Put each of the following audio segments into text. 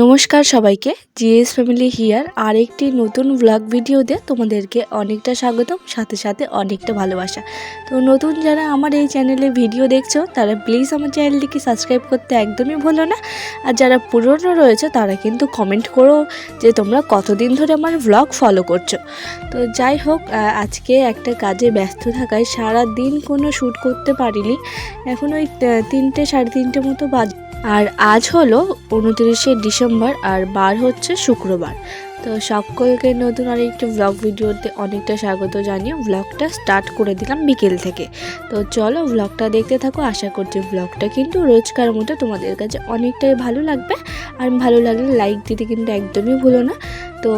নমস্কার সবাইকে, GS family here আর একটি নতুন ব্লগ ভিডিওতে তোমাদেরকে অনেকটা স্বাগতম, সাথে সাথে অনেকটা ভালোবাসা। তো নতুন যারা আমার এই চ্যানেলে ভিডিও দেখছো তারা প্লিজ আমার চ্যানেলটিকে সাবস্ক্রাইব করতে একদমই ভুলো না। আর যারা পুরনো রয়েছে তারা কিন্তু কমেন্ট করো যে তোমরা কতদিন ধরে আমার ব্লগ ফলো করছো। তো যাই হোক, আজকে একটা কাজে ব্যস্ত থাকায় সারা দিন কোনো শ্যুট করতে পারিনি। এখন ওই 3টে সাড়ে 3টে মতো বাজে। আর আজ হলো 29শে ডিসেম্বর আর বার হচ্ছে শুক্রবার। তো সকলকে নতুন আরেকটি ব্লগ ভিডিওতে অনেকটা স্বাগত জানিয়ে ব্লগটা স্টার্ট করে দিলাম বিকেল থেকে। তো চলো ব্লগটা দেখতে থাকো, আশা করছি ব্লগটা কিন্তু রোজকার মতো তোমাদের কাছে অনেকটাই ভালো লাগবে। আর ভালো লাগলে লাইক দিতে কিন্তু একদমই ভুলো না। তো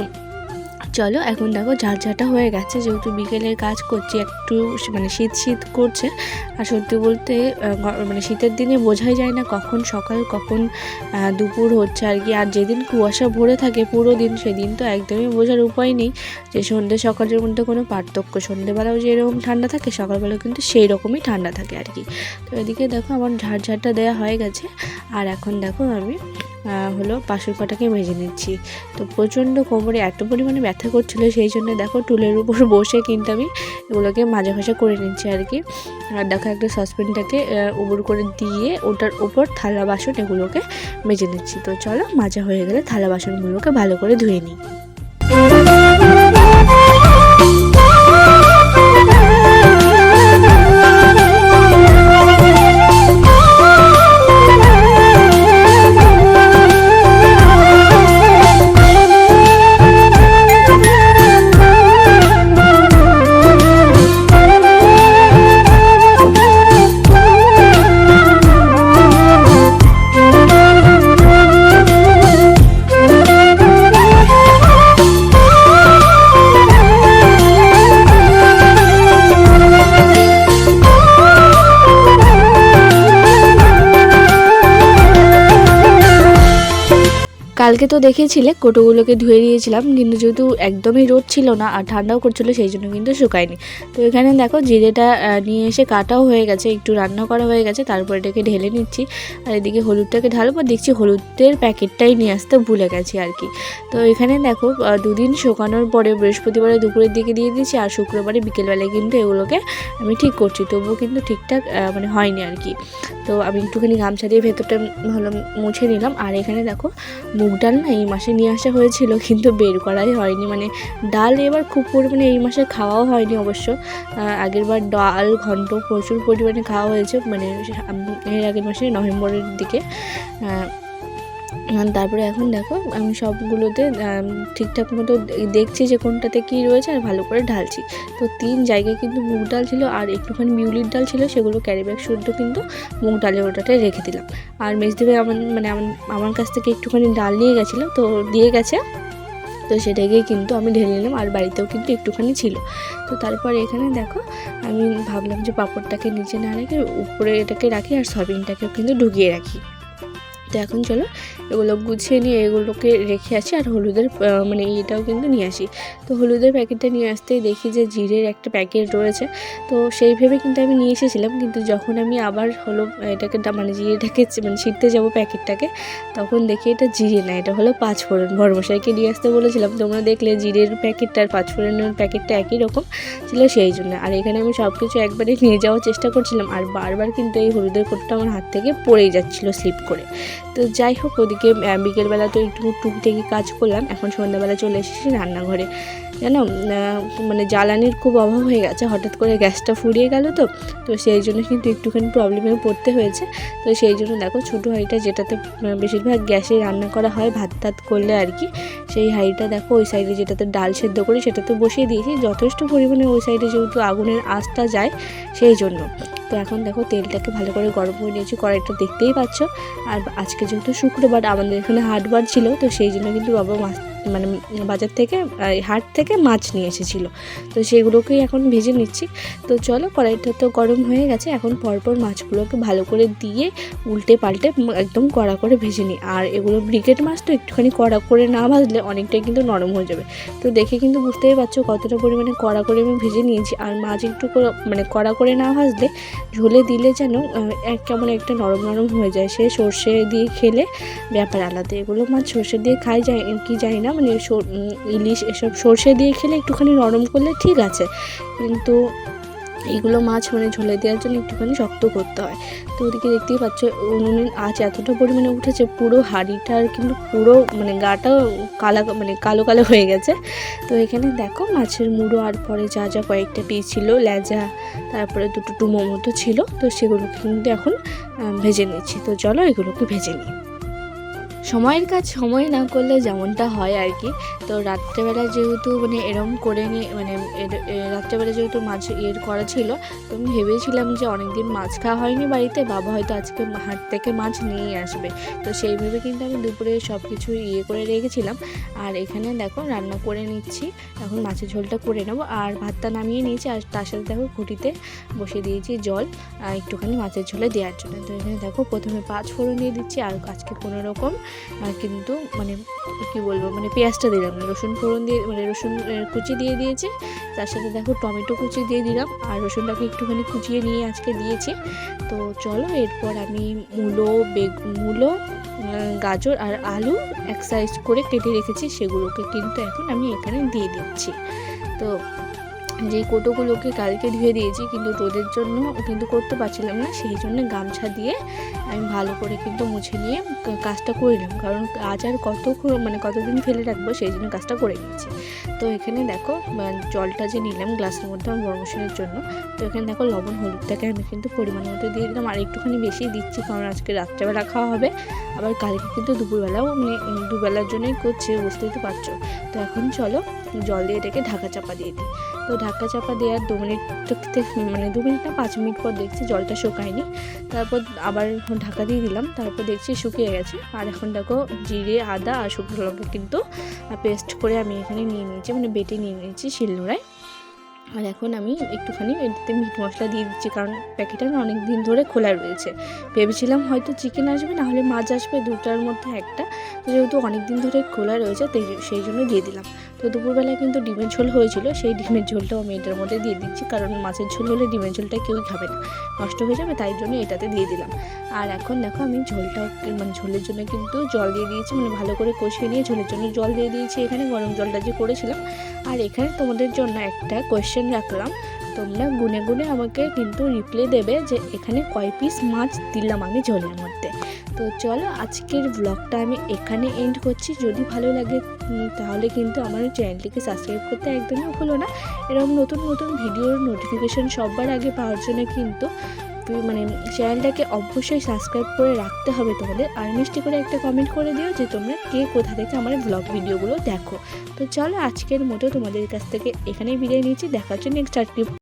চলো, এখন দেখো ঝাড়ঝাটা হয়ে গেছে, যেহেতু বিকেলের কাজ করছি, একটু মানে শীত করছে। আর সত্যি বলতে মানে শীতের দিনে বোঝাই যায় না কখন সকাল কখন দুপুর হচ্ছে আর কি। আর যেদিন কুয়াশা ভরে থাকে পুরো দিন, সেদিন তো একদমই বোঝার উপায় নেই যে সন্ধ্যে সকালের মধ্যে কোনো পার্থক্য। সন্ধ্যেবেলাও যেরকম ঠান্ডা থাকে, সকালবেলাও কিন্তু সেই রকমই ঠান্ডা থাকে আর কি। তো এদিকে দেখো আমার ঝাড়ঝাটা দেওয়া হয়ে গেছে। আর এখন দেখো আমি হলো বাসন কটাকে মেজে নিচ্ছি। তো প্রচণ্ড কোমরে এত পরিমাণে ব্যথা করছিলো, সেই জন্য দেখো টুলের উপর বসে কিন্তু আমি এগুলোকে মাজা ঘষা করে নিচ্ছি আর কি। আর দেখো একটা সসপ্যানটাকে উবুর করে দিয়ে ওটার উপর থালা বাসন এগুলোকে মেজে নিচ্ছি। তো চলো, মাজা হয়ে গেলে থালা বাসনগুলোকে ভালো করে ধুয়ে নিই। কালকে তো দেখেছিলে কোটোগুলোকে ধুয়ে দিয়েছিলাম, কিন্তু যেহেতু একদমই রোদ ছিল না আর ঠান্ডাও করছিলো, সেই জন্য কিন্তু শুকায়নি। তো এখানে দেখো জিরেটা নিয়ে এসে কাটাও হয়ে গেছে, একটু রান্না করা হয়ে গেছে, তারপর এটাকে ঢেলে নিচ্ছি। আর এদিকে হলুদটাকে ঢালবো, দেখছি হলুদের প্যাকেটটাই নিয়ে আসতে ভুলে গেছি আর কি। তো এখানে দেখো 2 দিন শুকানোর পরে বৃহস্পতিবারে দুপুরের দিকে দিয়ে দিয়েছি, আর শুক্রবারে বিকেলবেলায় কিন্তু এগুলোকে আমি ঠিক করছি, তবুও কিন্তু ঠিকঠাক মানে হয়নি আর কি। তো আমি একটুখানি গামছা দিয়ে ভেতরটা হলো মুছে নিলাম। আর এখানে দেখো মুগ ডাল না এই মাসে নিয়ে আসা হয়েছিল, কিন্তু বের করাই হয়নি। মানে ডাল এবার খুব পরিমাণে এই মাসে খাওয়াও হয়নি অবশ্য। আগের বার ডাল ঘন্ট প্রচুর পরিমাণে খাওয়া হয়েছে, মানে এর আগের মাসে নভেম্বরের দিকে। তারপরে এখন দেখো আমি সবগুলোতে ঠিকঠাক মতো দেখছি যে কোনটাতে কী রয়েছে আর ভালো করে ঢালছি। তো 3 জায়গায় কিন্তু মুগ ডাল ছিল আর একটুখানি বিউলির ডাল ছিল, সেগুলো ক্যারিব্যাগ শুদ্ধ কিন্তু মুগ ডালের ওটাতে রেখে দিলাম। আর মেজদিভাই আমার কাছ থেকে একটুখানি ডাল নিয়ে গেছিলো, তো দিয়ে গেছে, তো সেটাকেই কিন্তু আমি ঢেলে নিলাম। আর বাড়িতেও কিন্তু একটুখানি ছিল। তো তারপর এখানে দেখো আমি ভাবলাম যে পাঁপড়টাকে নিচে না রেখে উপরে এটাকে রাখি আর সয়াবিনটাকেও কিন্তু ঢুকিয়ে রাখি। তো এখন চলো এগুলো গুছিয়ে নিয়ে এগুলোকে রেখে আসি। আর হলুদের মানে এটাও কিন্তু নিয়ে আসি। তো হলুদের প্যাকেটটা নিয়ে আসতেই দেখি যে জিরের একটা প্যাকেট রয়েছে। তো সেই ভেবে কিন্তু আমি নিয়ে এসেছিলাম, কিন্তু যখন আমি আবার হলো এটাকে মানে জিরেটাকে মানে ছিঁড়তে যাবো প্যাকেটটাকে, তখন দেখি এটা জিরে না, এটা হলো 5 ফোড়ন। বড়মশাইকে নিয়ে আসতে বলেছিলাম, তোমরা দেখলে জিরের প্যাকেটটা আর 5 ফোড়নের প্যাকেটটা একই রকম ছিল, সেই জন্য। আর এখানে আমি সব কিছু একবারে নিয়ে যাওয়ার চেষ্টা করছিলাম, আর বারবার কিন্তু এই হলুদের কোটটা আমার হাত থেকে পড়েই যাচ্ছিলো স্লিপ করে। তো যাই হোক, ওদিকে বিকেলবেলা তো একটু টুকটাকি কাজ করলাম। এখন সন্ধ্যাবেলা চলে এসেছি রান্নাঘরে। জানো মানে জ্বালানির খুব অভাব হয়ে গেছে, হঠাৎ করে গ্যাসটা ফুরিয়ে গেল। তো সেই জন্য কিন্তু একটুখানি প্রবলেমে পড়তে হয়েছে। তো সেই জন্য দেখো ছোটো হাঁড়িটা, যেটাতে বেশিরভাগ গ্যাসে রান্না করা হয় ভাত টাত করলে আর কি, সেই হাঁড়িটা দেখো ওই সাইডে যেটাতে ডাল সেদ্ধ করি সেটাতে বসিয়ে দিয়েছি। যথেষ্ট পরিমাণে ওই সাইডে যেহেতু আগুনের আঁচটা যায়, সেই জন্য। তো এখন দেখো তেলটাকে ভালো করে গরম করে নিয়েছি, কড়াইটা দেখতেই পাচ্ছ। আর আজকে যেহেতু শুক্রবার, আমাদের এখানে হাটবার ছিল, তো সেই জন্য কিন্তু বাবা মানে বাজার থেকে হাট থেকে মাছ নিয়ে এসেছিলো, তো সেগুলোকেই এখন ভেজে নিচ্ছি। তো চলো, কড়াইটা তো গরম হয়ে গেছে, এখন পরপর মাছগুলোকে ভালো করে দিয়ে উল্টে পাল্টে একদম কড়া করে ভেজে নিই। আর এগুলো ব্রিকেট মাছ তো একটুখানি কড়া করে না ভাজলে অনেকটাই কিন্তু নরম হয়ে যাবে। তো দেখে কিন্তু বুঝতেই পারছো কতটা পরিমাণে কড়া করে আমি ভেজে নিয়েছি। আর মাছ একটু মানে কড়া করে না ভাজলে ঝোলে দিলে যেন কেমন একটা নরম নরম হয়ে যায়, সে সর্ষে দিয়ে খেলে ব্যাপার আলাদা। এগুলো মাছ সর্ষে দিয়ে খাই যায় কি জানি না, মানে ইলিশ এসব সর্ষে দিয়ে খেলে একটুখানি নরম করলে ঠিক আছে, কিন্তু এইগুলো মাছ মানে ঝোলে দেওয়ার জন্য একটুখানি শক্ত করতে হয়। তো ওদিকে দেখতেই পাচ্ছ উনুনের আঁচ এতটা পরিমাণে উঠেছে, পুরো হাঁড়িটার কিন্তু পুরো মানে গাটা কালো কালো হয়ে গেছে। তো এখানে দেখো মাছের মুড়ো আর পরে যা যা কয়েকটা পিস ছিল, লেজা, তারপরে দুটো ডুমো মতো ছিল, তো সেগুলোকে কিন্তু এখন ভেজে নিচ্ছি। তো চলো এগুলোকে ভেজে নিই। সময়ের কাজ সময় না করলে যেমনটা হয় আর কি। তো রাত্রেবেলা যেহেতু মানে এরম করে নিয়ে মানে রাত্রেবেলা যেহেতু মাছ করা ছিল, তো আমি ভেবেছিলাম যে অনেক দিন মাছ খাওয়া হয়নি বাড়িতে, বাবা হয়তো আজকে হাট থেকে মাছ নিয়ে আসবে। তো সেই ভেবে কিন্তু আমি দুপুরে সব কিছু করে রেখেছিলাম। আর এখানে দেখো রান্না করে নিচ্ছি, এখন মাছের ঝোলটা করে নেবো। আর ভাতটা নামিয়ে নিয়েছি, আর তার সাথে দেখো খুঁটিতে বসিয়ে দিয়েছি জল একটুখানি মাছের ঝোলে দেওয়ার জন্য। তো এখানে দেখো প্রথমে 5 ফোড়ন দিয়ে দিচ্ছি, আর আজকে কোনো রকম কিন্তু মানে কী বলবো মানে পেঁয়াজটা দিলাম না, রসুন ফোড়ন দিয়ে মানে রসুন কুচি দিয়ে দিয়েছি, তার সাথে দেখো টমেটো কুচি দিয়ে দিলাম, আর রসুনটাকে একটুখানি কুচিয়ে নিয়ে আজকে দিয়েছি। তো চলো এরপর আমি মূলো, গাজর আর আলু এক সাইজ করে কেটে রেখেছি, সেগুলোকে কিন্তু এখন আমি এখানে দিয়ে দিচ্ছি। তো যে কোটোগুলোকে কালকে ধুয়ে দিয়েছি, কিন্তু রোদের জন্য কিন্তু করতে পারছিলাম না, সেই জন্য গামছা দিয়ে আমি ভালো করে কিন্তু মুছে নিয়ে কাজটা করে নিলাম, কারণ আজ আর কতদিন ফেলে রাখবো, সেই জন্য কাজটা করে নিয়েছি। তো এখানে দেখো জলটা যে নিলাম গ্লাসের মধ্যে আমার বড় জন্য, তো এখানে দেখো লবণ হলুদটাকে আমি কিন্তু পরিমাণ মতো দিয়ে দিলাম, আর একটুখানি বেশি দিচ্ছি, কারণ আজকে রাত্রেবেলা খাওয়া হবে, আবার কালকে কিন্তু দুপুরবেলাও মানে দুবেলার জন্যই করছে, বুঝতেই তো পারছো। তো এখন চলো জল দিয়ে এটাকে ঢাকা চাপা দিয়ে দিই। তো ঢাকা চাপা দেওয়ার 2 মিনিট মানে 2 মিনিট না 5 মিনিট পর দেখছি জলটা শুকায়নি, তারপর আবার ঢাকা দিয়ে দিলাম, তারপর দেখছি শুকিয়ে গেছে। আর এখন দেখো জিরে, আদা আর শুকনো লঙ্কা কিন্তু পেস্ট করে আমি এখানে নিয়ে নিয়েছি, মানে বেটে নিয়ে নিয়েছি শিলনোড়ায়। আর এখন আমি একটুখানি এতে মিট মশলা দিয়ে দিচ্ছি, কারণ প্যাকেটটা না অনেক দিন ধরে খোলা রয়েছে। ভেবেছিলাম হয়তো চিকেন আসবে, না হলে মাছ আসবে, দুটার মধ্যে একটা, তো যেহেতু অনেক দিন ধরে খোলা রয়েছে সেই জন্য দিয়ে দিলাম। তো দুপুরবেলায় কিন্তু ডিমের ঝোল হয়েছিল, সেই ডিমের ঝোলটাও আমি এটার মধ্যে দিয়ে দিচ্ছি, কারণ মাছের ঝোল হলে ডিমের ঝোলটা কেউই খাবে না, নষ্ট হয়ে যাবে, তাই জন্য এটাতে দিয়ে দিলাম। আর এখন দেখো আমি মানে ঝোলের জন্য কিন্তু জল দিয়ে দিয়েছি, মানে ভালো করে কষিয়ে নিয়ে ঝোলের জন্য জল দিয়ে দিয়েছি এখানে, গরম জলটা যে করেছিলাম। আর এখানে তোমাদের জন্য একটা কোয়েশ্চেন রাখলাম, তোমরা গুনে গুনে আমাকে কিন্তু রিপ্লাই দেবে যে এখানে কয় পিস মাছ দিলাম আমি ঝোলের মধ্যে। তো চলো আজকের ব্লগটা আমি এখানে এন্ড করছি। যদি ভালো লাগে তাহলে কিন্তু আমার চ্যানেলটিকে সাবস্ক্রাইব করতে একদমই ভুলো না। এরকম নতুন নতুন ভিডিওর নোটিফিকেশন সবার আগে পাওয়ার জন্য কিন্তু মানে চ্যানেলটাকে অবশ্যই সাবস্ক্রাইব করে রাখতে হবে তোমাদের। আর মিষ্টি করে একটা কমেন্ট করে দিও যে তোমরা কে কোথা থেকে আমার ব্লগ ভিডিওগুলো দেখো। তো চলো আজকের মতো তোমাদের কাছ থেকে এখানেই বিদায় নিচ্ছি, দেখা হচ্ছে নেক্সট আরেকটি